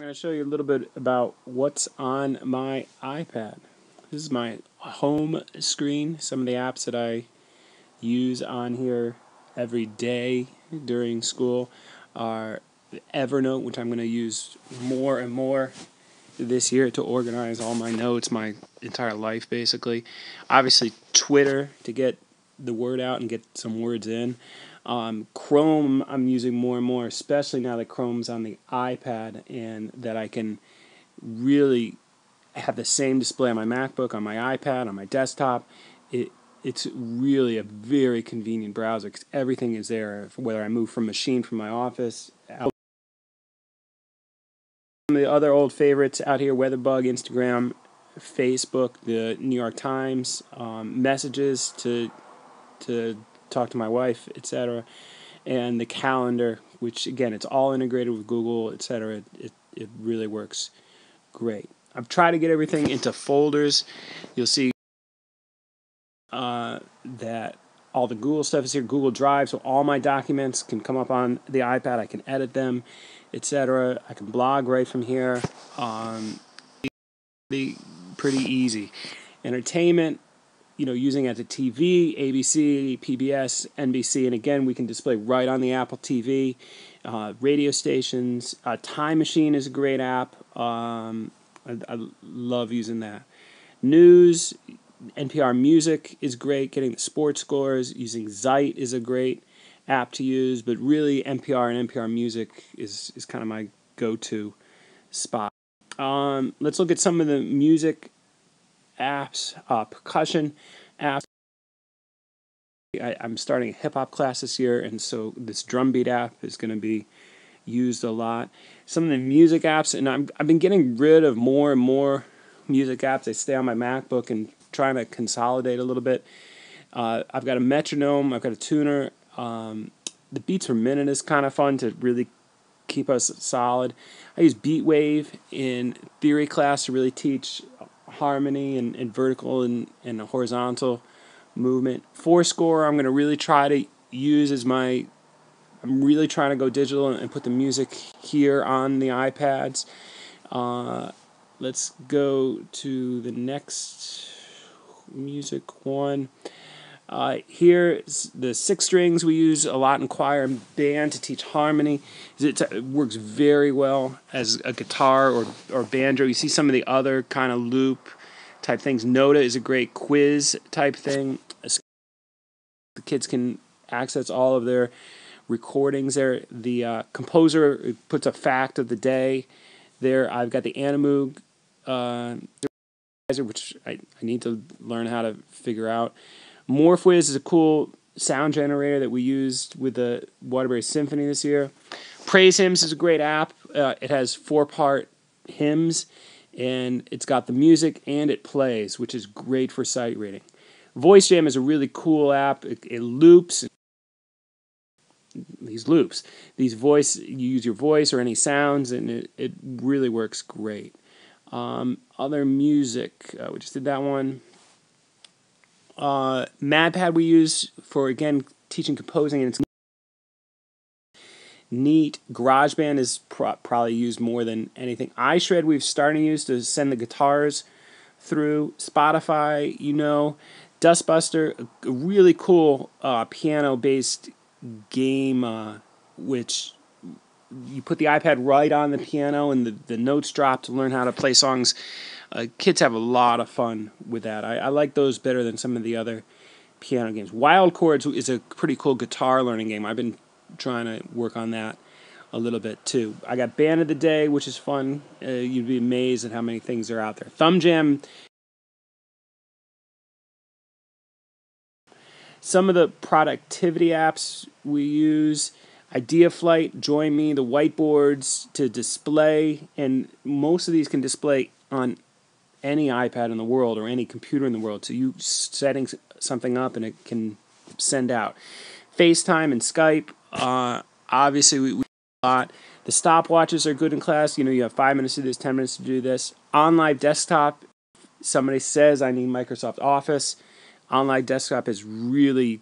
going to show you a little bit about what's on my iPad. This is my home screen. Some of the apps that I use on here every day during school are Evernote, which I'm going to use more and more this year to organize all my notes, my entire life basically. Obviously Twitter to get the word out and get some words in. Chrome I'm using more and more, especially now that Chrome's on the iPad and that I can really have the same display on my MacBook, on my iPad, on my desktop. It's really a very convenient browser because everything is there, whether I move from machine from my office. Some of the other old favorites out here: Weatherbug, Instagram, Facebook, the New York Times, messages to talk to my wife, etc., and the calendar, which again, it's all integrated with Google, etc. It really works great. I've tried to get everything into folders. You'll see that all the Google stuff is here, Google Drive, so all my documents can come up on the iPad. I can edit them, etc. I can blog right from here. Pretty easy. Entertainment, using it as a TV, ABC, PBS, NBC, and again, we can display right on the Apple TV. Radio stations. Time Machine is a great app. I love using that. News, NPR Music is great. Getting the sports scores. Using Zeit is a great app to use, but really NPR and NPR Music is kind of my go-to spot. Let's look at some of the music apps, percussion apps. I'm starting a hip-hop class this year, and so this drum beat app is going to be used a lot. Some of the music apps, and I've been getting rid of more and more music apps. They stay on my MacBook and trying to consolidate a little bit. I've got a metronome. I've got a tuner. The beats per minute is kind of fun to really keep us solid. I use Beatwave in theory class to really teach harmony and vertical and horizontal movement. Fourscore I'm going to really try to use as I'm really trying to go digital and put the music here on the iPads. Let's go to the next music one. Here, the 6 strings we use a lot in choir and band to teach harmony. It works very well as a guitar or banjo. You see some of the other kind of loop type things. Noda is a great quiz type thing. The kids can access all of their recordings there. The composer puts a fact of the day there. I've got the Animoog, which I need to learn how to figure out. Morphwiz is a cool sound generator that we used with the Waterbury Symphony this year. Praise Hymns is a great app. It has 4-part hymns, and it's got the music and it plays, which is great for sight reading. VoiceJam is a really cool app. It loops. These loops. You use your voice or any sounds, and it really works great. Other music, we just did that one. MadPad we use for, again, teaching composing, and it's neat. GarageBand is probably used more than anything. iShred we've started to use to send the guitars through. Spotify, Dustbuster, a really cool piano-based game, which you put the iPad right on the piano and the notes drop to learn how to play songs. Kids have a lot of fun with that. I like those better than some of the other piano games. Wild Chords is a pretty cool guitar learning game. I've been trying to work on that a little bit too. I got Band of the Day, which is fun. You'd be amazed at how many things are out there. Thumb Jam. Some of the productivity apps we use: Idea Flight, Join Me, the whiteboards to display, and most of these can display on any iPad in the world or any computer in the world. So you setting something up and it can send out. FaceTime and Skype, obviously we a lot. The stopwatches are good in class. You have 5 minutes to do this, 10 minutes to do this. OnLive Desktop, somebody says I need Microsoft Office. OnLive Desktop is really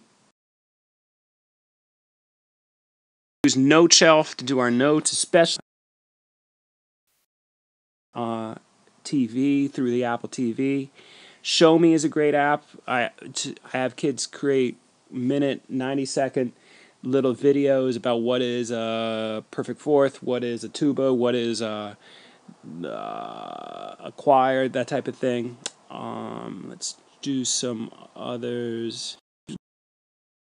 use Note Shelf to do our notes, especially TV through the Apple TV. Show Me is a great app. I have kids create 90-second little videos about what is a perfect fourth, what is a tuba, what is a choir, that type of thing. Let's do some others.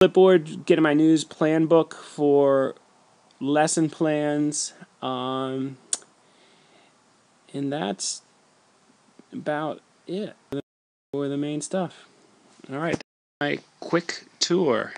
Clipboard, getting my news plan book for lesson plans. And that's about it for the main stuff. All right, my quick tour.